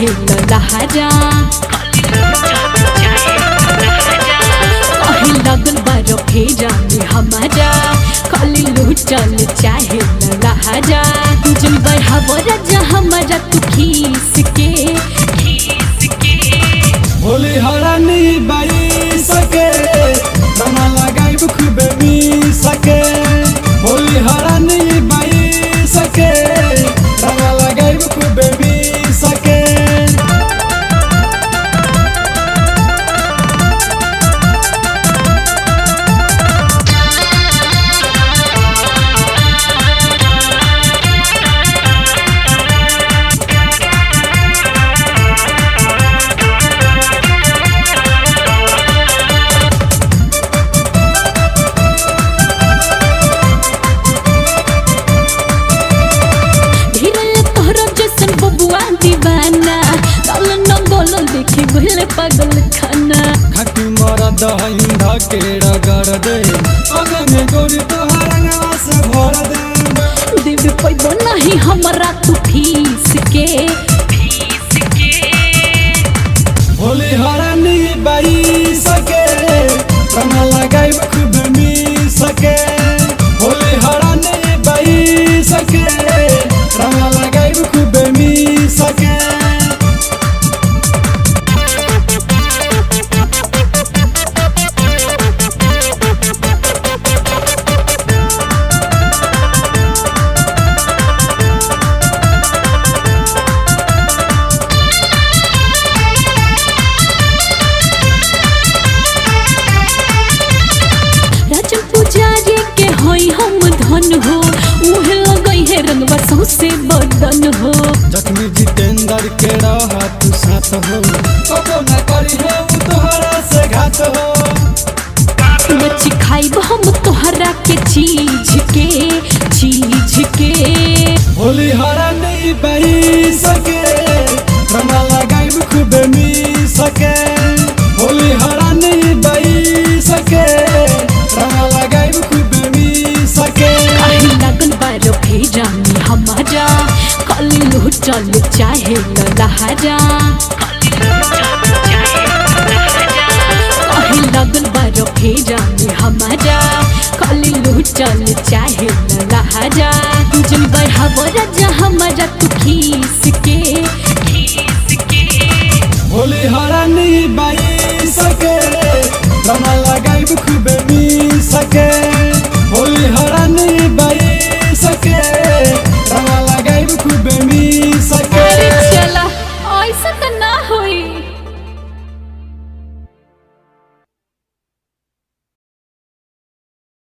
चाहे लहरा कहीं लगन बारो फेरा में हमारा खाली लूटल चाहे लहरा जल बढ़ावरा जा हमारा तू खीस के होली हरानी बाई सके रमा लगाई खूबे मी सके होली हरानी बाई सके रमा लगाई खूबे मी सके पागल खाना खटी मरद इंधा के रगड़ दे अगने गोरी तोहर रंगवा से भर दे देवे पैबो नहीं हमरा तू फीस के होली हरानी बाई सके रमा लगाई खूब मी सके होली हरानी बाई सके रमा लगाई खूब मी सके हम धन हो उहे लगई है रंगवा सौसे बदन हो जख्मी जितेंद्र के रहा तू साथ हो कबो न करी है उ तोहरा से घात हो बच्ची खाइब हम तोहरा के चीज के होली हरानी बाई सके रमा लगाई खूब मी सके होली हरानी बाई सके रमा लगाई खूब मी सके कहीं लगन बारो फेरा में हमारा खाली लूटल चाहे लहरा कहीं लगन बारो फेरा में हमारा खाली लूटल चाहे लहरा जल बढ़ावरा जा हमारा तू खीस के होली हरानी बाई सके रमा लगाई खूब मी सके।